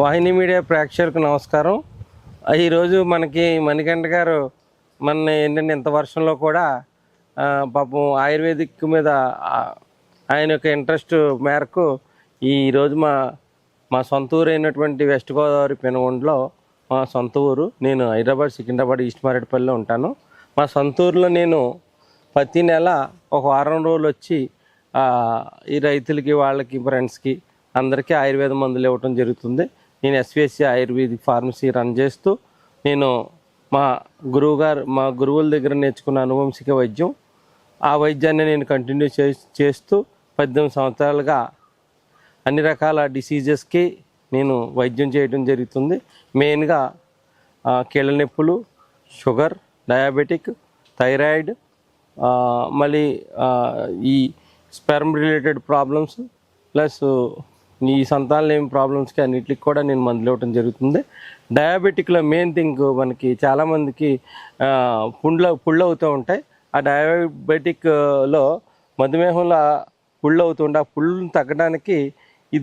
వాహిని media ప్రేక్షకులకు నమస్కారం. ఈరోజు మనకి మణికంఠ గారు మన ఏంటంటే ఇంత వర్షంలో కూడా పాపం ఆయుర్వేదిక్ మీద ఆయన యొక్క ఇంట్రెస్ట్ మేరకు ఈరోజు మా సొంత ఊరు అయినటువంటి వెస్ట్ గోదావరి పెనుగొండలో మా సొంత ఊరు. నేను హైదరాబాద్ సికింద్రాబాద్ ఈస్ట్ మారేడుపల్లిలో ఉంటాను. మా సొంత ఊరిలో నేను ప్రతి నెల ఒక వారం రోజులు వచ్చి ఈ రైతులకి వాళ్ళకి ఫ్రెండ్స్కి అందరికీ ఆయుర్వేద మందులు ఇవ్వటం జరుగుతుంది. నేను ఎస్విఎస్సి ఆయుర్వేదిక్ ఫార్మసీ రన్ చేస్తూ నేను మా గురువుల దగ్గర నేర్చుకున్న అనువంశిక వైద్యం, ఆ వైద్యాన్ని నేను కంటిన్యూ చేస్తూ 18 సంవత్సరాలుగా అన్ని రకాల డిసీజెస్కి నేను వైద్యం చేయడం జరుగుతుంది. మెయిన్గా కీళ్ళ నొప్పులు, షుగర్, డయాబెటిక్, థైరాయిడ్, మళ్ళీ ఈ స్పెర్మ్ రిలేటెడ్ ప్రాబ్లమ్స్ ప్లస్ ఈ సంతానలేమి ప్రాబ్లమ్స్కి అన్నిటికి కూడా నేను మందులు ఇవ్వడం జరుగుతుంది. డయాబెటిక్లో మెయిన్ థింగ్ మనకి చాలామందికి పుళ్ళు అవుతూ ఉంటాయి. ఆ డయాబెటిక్లో మధుమేహంలో పుళ్ళు అవుతుంటే ఆ పుళ్ళను తగ్గడానికి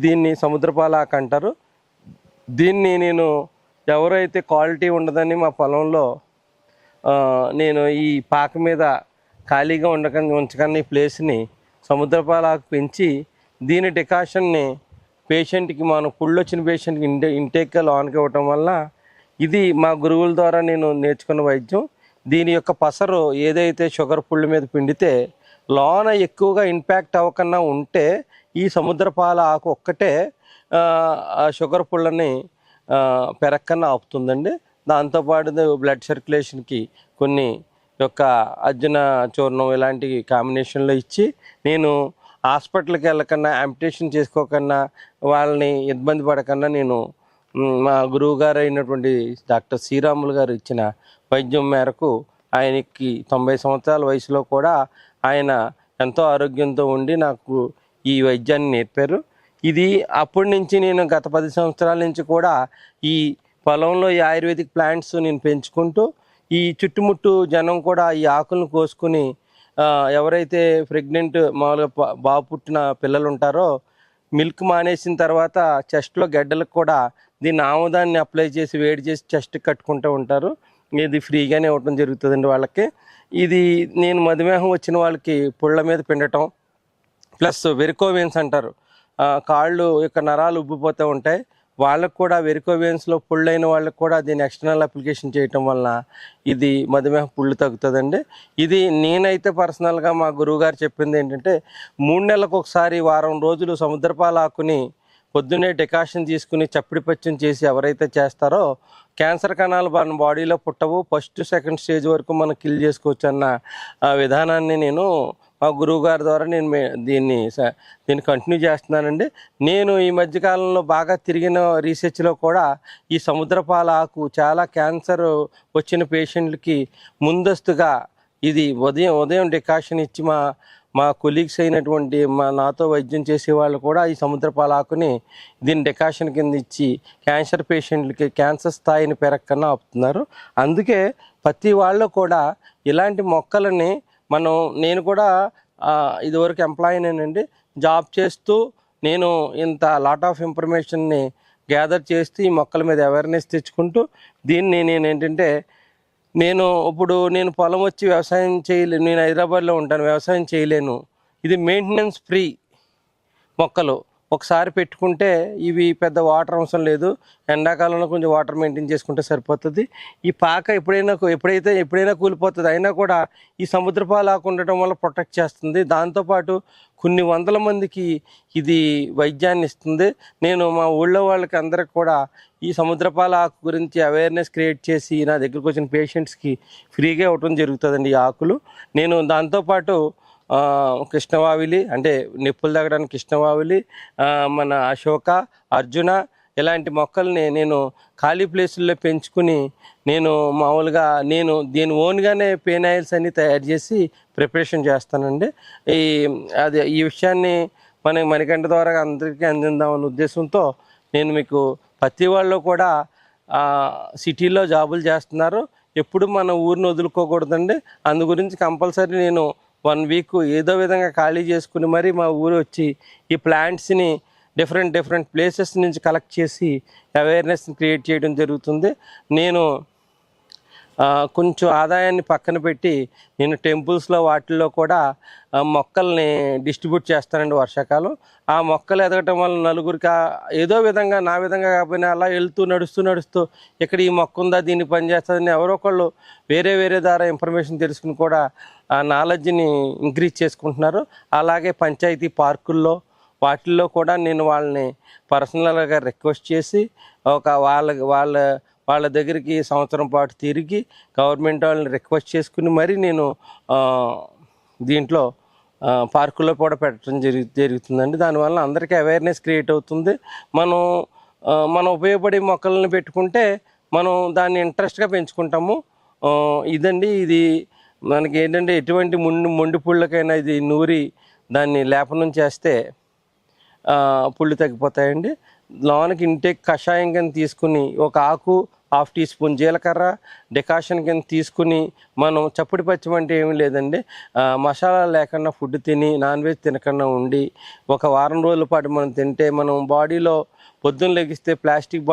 దీన్ని సముద్రపాలాకు అంటారు. దీన్ని నేను ఎవరైతే క్వాలిటీ ఉండదని మా పొలంలో నేను ఈ పాక మీద ఖాళీగా ఉంచకని ఈ ప్లేస్ని సముద్రపాలాకు పెంచి దీని డికాషన్ని పేషెంట్కి మనం పుళ్ళు వచ్చిన పేషెంట్కి ఇంటేక్గా లోనికి ఇవ్వటం వల్ల ఇది మా గురువుల ద్వారా నేను నేర్చుకున్న వైద్యం. దీని యొక్క పసరు ఏదైతే షుగర్ పుళ్ళ మీద పిండితే లోన ఎక్కువగా ఇంపాక్ట్ అవ్వకుండా ఉంటే ఈ సముద్రపాల ఆకు ఒక్కటే షుగర్ పుళ్ళని పెరక్కన ఆపుతుందండి. దాంతోపాటు బ్లడ్ సర్క్యులేషన్కి కొన్ని యొక్క అర్జున చూర్ణం ఇలాంటి కాంబినేషన్లో ఇచ్చి నేను హాస్పిటల్కి వెళ్ళకన్నా అంపిటేషన్ చేసుకోకన్నా వాళ్ళని ఇబ్బంది పడకన్నా నేను మా గురువు గారు అయినటువంటి డాక్టర్ శ్రీరాములు గారు ఇచ్చిన వైద్యం మేరకు ఆయనకి 90 సంవత్సరాల వయసులో కూడా ఆయన ఎంతో ఆరోగ్యంతో ఉండి నాకు ఈ వైద్యాన్ని నేర్పారు. ఇది అప్పటి నుంచి నేను గత 10 సంవత్సరాల నుంచి కూడా ఈ పొలంలో ఈ ఆయుర్వేదిక్ ప్లాంట్స్ నేను పెంచుకుంటూ ఈ చుట్టుముట్టు జనం కూడా ఈ ఆకులను కోసుకుని ఎవరైతే ప్రెగ్నెంట్ మామూలుగా బాబు పుట్టిన పిల్లలు ఉంటారో మిల్క్ మానేసిన తర్వాత చెస్ట్లో గడ్డలకు కూడా దీన్ని ఆముదాన్ని అప్లై చేసి వేడి చేసి చెస్ట్ కట్టుకుంటూ ఉంటారు. ఇది ఫ్రీగానే ఇవ్వటం జరుగుతుందండి వాళ్ళకి. ఇది నేను మధుమేహం వచ్చిన వాళ్ళకి పుళ్ళ మీద పిండటం ప్లస్ వెరికోవెన్స్ అంటారు, కాళ్ళు యొక్క నరాలు ఉబ్బిపోతూ ఉంటాయి, వాళ్ళకు కూడా వెరికోవెన్స్లో పుళ్ళైన వాళ్ళకి కూడా దీన్ని ఎక్స్టర్నల్ అప్లికేషన్ చేయటం వలన ఇది మధుమేహ పుళ్ళు తగ్గుతుందండి. ఇది నేనైతే పర్సనల్గా మా గురువుగారు చెప్పింది ఏంటంటే 3 నెలలకు ఒకసారి వారం రోజులు సముద్రపాల ఆకుని పొద్దున్నే డికాషన్ తీసుకుని చప్పిడి పచ్చం చేసి ఎవరైతే చేస్తారో క్యాన్సర్ కణాలు మన బాడీలో పుట్టవు, ఫస్ట్ సెకండ్ స్టేజ్ వరకు మనం కిల్ చేసుకోవచ్చు అన్న విధానాన్ని నేను మా గురువు గారి ద్వారా నేను దీన్ని కంటిన్యూ చేస్తున్నానండి. నేను ఈ మధ్యకాలంలో బాగా తిరిగిన రీసెర్చ్లో కూడా ఈ సముద్రపాల ఆకు చాలా క్యాన్సర్ వచ్చిన పేషెంట్లకి ముందస్తుగా ఇది ఉదయం డికాషన్ ఇచ్చి మా కొలీగ్స్ అయినటువంటి నాతో వైద్యం చేసే వాళ్ళు కూడా ఈ సముద్రపాల ఆకుని దీని డికాషన్ కింద ఇచ్చి క్యాన్సర్ పేషెంట్లకి క్యాన్సర్ స్థాయిని పెరగకన్నా ఆపుతున్నారు. అందుకే ప్రతి వాళ్ళు కూడా ఇలాంటి మొక్కలని నేను కూడా ఇదివరకు ఎంప్లాయీనేనండి. జాబ్ చేస్తూ నేను ఇంత లాట్ ఆఫ్ ఇన్ఫర్మేషన్ని గ్యాదర్ చేస్తూ ఈ మొక్కల మీద అవేర్నెస్ తెచ్చుకుంటూ దీన్ని నేను ఏంటంటే నేను పొలం వచ్చి వ్యవసాయం చేయలేను, నేను హైదరాబాద్లో ఉంటాను, వ్యవసాయం చేయలేను. ఇది మెయింటెనెన్స్ ఫ్రీ మొక్కలు. ఒకసారి పెట్టుకుంటే ఇవి పెద్ద వాటర్ అవసరం లేదు, ఎండాకాలంలో కొంచెం వాటర్ మెయింటైన్ చేసుకుంటే సరిపోతుంది. ఈ పాక ఎప్పుడైనా కూలిపోతుంది, అయినా కూడా ఈ సముద్రపాల ఆకు ఉండటం వల్ల ప్రొటెక్ట్ చేస్తుంది. దాంతోపాటు కొన్ని వందల మందికి ఇది వైద్యాన్ని ఇస్తుంది. నేను మా ఊళ్ళో వాళ్ళకి అందరికి కూడా ఈ సముద్రపాల ఆకు గురించి అవేర్నెస్ క్రియేట్ చేసి నా దగ్గరకు వచ్చిన పేషెంట్స్కి ఫ్రీగా ఇవ్వటం జరుగుతుందండి ఈ ఆకులు. నేను దాంతోపాటు కృష్ణవావిలి అంటే నిప్పులు తగ్గడానికి కృష్ణవావిలి, మన అశోక, అర్జున ఇలాంటి మొక్కల్ని నేను ఖాళీ ప్లేసుల్లో పెంచుకుని నేను మామూలుగా దీని ఓన్గానే పెయిన్ ఆయిల్స్ అన్నీ తయారు చేసి ప్రిపరేషన్ చేస్తానండి. ఈ విషయాన్ని మణికంఠ ద్వారా అందరికీ అందిద్దామనే ఉద్దేశంతో నేను మీకు ప్రతి వాళ్ళు కూడా సిటీలో జాబులు చేస్తున్నారు, ఎప్పుడు మన ఊరిని వదులుకోకూడదండి. అందు గురించి కంపల్సరీ నేను 1 వీక్ ఏదో విధంగా ఖాళీ చేసుకుని మరి మా ఊరు వచ్చి ఈ ప్లాంట్స్ని డిఫరెంట్ ప్లేసెస్ నుంచి కలెక్ట్ చేసి అవేర్నెస్ని క్రియేట్ చేయడం జరుగుతుంది. నేను కొంచెం ఆదాయాన్ని పక్కన పెట్టి నేను టెంపుల్స్లో వాటిల్లో కూడా మొక్కల్ని డిస్ట్రిబ్యూట్ చేస్తానండి వర్షాకాలం. ఆ మొక్కలు ఎదగటం వల్ల నలుగురికి ఏదో విధంగా నా విధంగా కాకపోయినా అలా నడుస్తూ ఇక్కడ ఈ మొక్క ఉందా, దీన్ని పనిచేస్తుందని ఎవరో ఒకళ్ళు వేరే ద్వారా ఇన్ఫర్మేషన్ తెలుసుకుని కూడా ఆ నాలెడ్జ్ని ఇంక్రీజ్ చేసుకుంటున్నారు. అలాగే పంచాయతీ పార్కుల్లో వాటిల్లో కూడా నేను వాళ్ళని పర్సనల్గా రిక్వెస్ట్ చేసి వాళ్ళ దగ్గరికి సంవత్సరం పాటు తిరిగి గవర్నమెంట్ వాళ్ళని రిక్వెస్ట్ చేసుకుని మరి నేను దీంట్లో పార్కుల్లో కూడా పెట్టడం జరుగుతుందండి. దానివల్ల అందరికీ అవేర్నెస్ క్రియేట్ అవుతుంది. మనం ఉపయోగపడే మొక్కలను పెట్టుకుంటే మనం దాన్ని ఇంట్రెస్ట్గా పెంచుకుంటాము. ఇది మనకి ఏంటంటే ఎటువంటి మొండి పుళ్ళకైనా ఇది నూరి దాన్ని లేపనం చేస్తే పుళ్ళు తగ్గిపోతాయండి. లోనికి ఇంటేక్ కషాయం కింద తీసుకుని ఒక ఆకు 1/2 టీ స్పూన్ జీలకర్ర డికాషన్ కింద తీసుకుని మనం చప్పుడి పచ్చం అంటే ఏమీ లేదండి, మసాలా లేకుండా ఫుడ్ తిని నాన్ వెజ్ తినకుండా ఉండి ఒక వారం రోజుల పాటు మనం తింటే మనం బాడీలో పొద్దున్న లెగిస్తే ప్లాస్టిక్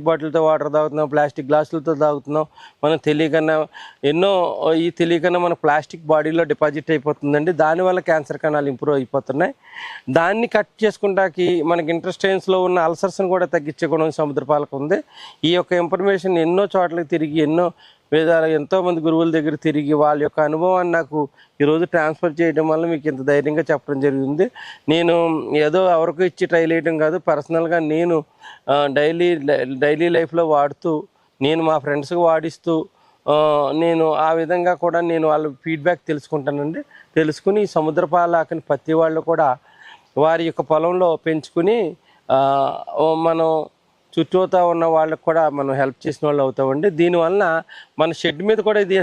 బాటిల్తో వాటర్ తాగుతున్నాం, ప్లాస్టిక్ గ్లాసులతో తాగుతున్నాం. మనం తెలియకన్నా మన ప్లాస్టిక్ బాడీలో డిపాజిట్ అయిపోతుందండి. దానివల్ల క్యాన్సర్ కణాలు ఇంప్రూవ్ అయిపోతున్నాయి. దాన్ని కట్ చేసుకుంటాకి మనకి ఇంటెస్టైన్స్లో ఉన్న అల్సర్స్ని కూడా తగ్గించే గుణం సముద్రపాలకు ఉంది. ఈ యొక్క ఇన్ఫర్మేషన్ ఎన్నో చోట్లకి తిరిగి ఎంతోమంది గురువుల దగ్గర తిరిగి వాళ్ళ యొక్క అనుభవాన్ని నాకు ఈరోజు ట్రాన్స్ఫర్ చేయడం వల్ల మీకు ఇంత ధైర్యంగా చెప్పడం జరిగింది. నేను ఏదో ఎవరికో ఇచ్చి ట్రైల్ వేయడం కాదు, పర్సనల్గా నేను డైలీ లైఫ్లో వాడుతూ నేను మా ఫ్రెండ్స్కి వాడిస్తూ నేను ఆ విధంగా కూడా నేను వాళ్ళ ఫీడ్బ్యాక్ తెలుసుకుంటానండి. తెలుసుకుని ఈ సముద్రపాలాకని ప్రతి వాళ్ళు కూడా వారి యొక్క పొలంలో పెంచుకుని మనం చుట్టూతా ఉన్న వాళ్ళకి కూడా మనం హెల్ప్ చేసిన వాళ్ళు అవుతామండి. దీనివల్ల మన షెడ్ మీద కూడా ఇది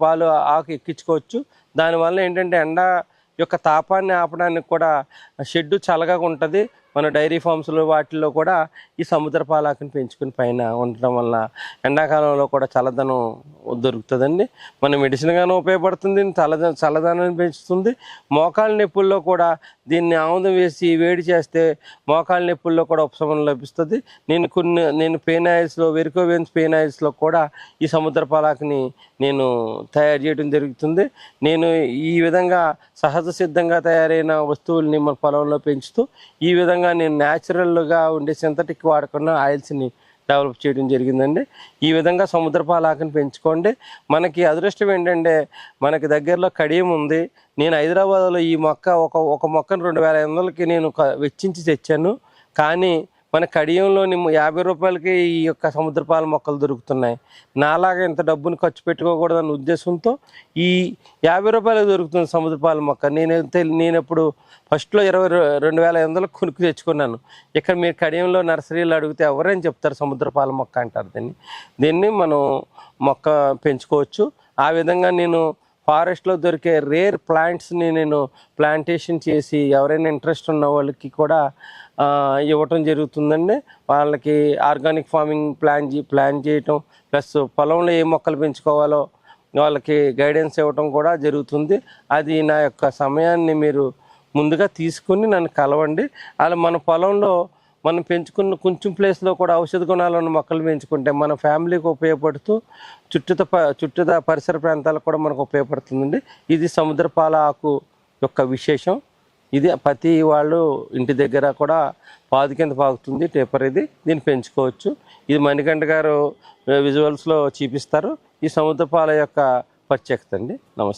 పాలు ఆకు ఎక్కించుకోవచ్చు. దానివల్ల ఏంటంటే ఎండ యొక్క తాపాన్ని ఆపడానికి కూడా షెడ్డు చల్లగా ఉంటుంది. మన డైరీ ఫామ్స్లో వాటిల్లో కూడా ఈ సముద్రపాలాకుని పెంచుకుని పైన ఉండటం వల్ల ఎండాకాలంలో కూడా చల్లదనం దొరుకుతుందండి. మన మెడిసిన్గానే ఉపయోగపడుతుంది, చల్లదనాన్ని పెంచుతుంది. మోకాళ్ళ నొప్పుల్లో కూడా దీన్ని ఆముదం వేసి వేడి చేస్తే మోకాళ్ళ నొప్పుల్లో కూడా ఉపశమనం లభిస్తుంది. నేను పెయిన్ ఆయిల్స్లో వెరికోవెన్స్ పెయిన్ ఆయిల్స్లో కూడా ఈ సముద్రపాలాకుని నేను తయారు చేయడం జరుగుతుంది. నేను ఈ విధంగా సహజ సిద్ధంగా తయారైన వస్తువుల్ని మన పొలంలో పెంచుతూ ఈ విధంగా నేను న్యాచురల్గా ఉండే సింథటిక్ వాడకుండా ఆయిల్స్ని డెవలప్ చేయడం జరిగిందండి. ఈ విధంగా సముద్రపాలాకుని పెంచుకోండి. మనకి అదృష్టం ఏంటంటే మనకి దగ్గరలో కడియం ఉంది. నేను హైదరాబాద్లో ఈ మొక్క ఒక మొక్కను 2500కి నేను వెచ్చించి తెచ్చాను. కానీ మన కడియంలోని 50 రూపాయలకి ఈ యొక్క సముద్రపాల మొక్కలు దొరుకుతున్నాయి. నాలాగా ఇంత డబ్బుని ఖర్చు పెట్టుకోకూడదన్న ఉద్దేశంతో ఈ 50 రూపాయలకు దొరుకుతుంది సముద్రపాల మొక్క. నేనెప్పుడు ఫస్ట్లో 22,500 కొనుక్కు తెచ్చుకున్నాను. ఇక్కడ మీరు కడియంలో నర్సరీలో అడిగితే ఎవరైనా చెప్తారు సముద్రపాల మొక్క అంటారు. దీన్ని మనం మొక్క పెంచుకోవచ్చు. ఆ విధంగా నేను ఫారెస్ట్లో దొరికే రేర్ ప్లాంట్స్ని నేను ప్లాంటేషన్ చేసి ఎవరైనా ఇంట్రెస్ట్ ఉన్న వాళ్ళకి కూడా ఇవ్వటం జరుగుతుందండి. వాళ్ళకి ఆర్గానిక్ ఫార్మింగ్ ప్లాన్ చేయటం ప్లస్ పొలంలో ఏ మొక్కలు పెంచుకోవాలో వాళ్ళకి గైడెన్స్ ఇవ్వటం కూడా జరుగుతుంది. అది నా యొక్క సమయాన్ని మీరు ముందుగా తీసుకుని నన్ను కలవండి. అలా మన పొలంలో మనం పెంచుకున్న కొంచెం ప్లేస్లో కూడా ఔషధ గుణాలు ఉన్న మొక్కలు పెంచుకుంటే మన ఫ్యామిలీకి ఉపయోగపడుతూ చుట్టూ పరిసర ప్రాంతాలకు కూడా మనకు ఉపయోగపడుతుందండి. ఇది సముద్రపాల ఆకు యొక్క విశేషం. ఇది ప్రతి వాళ్ళు ఇంటి దగ్గర కూడా పాదు కింద పాకుతుంది టేపర్. దీన్ని పెంచుకోవచ్చు. ఇది మణికంఠ గారు విజువల్స్లో చూపిస్తారు. ఈ సముద్రపాల యొక్క ప్రత్యేకత అండి. నమస్తే.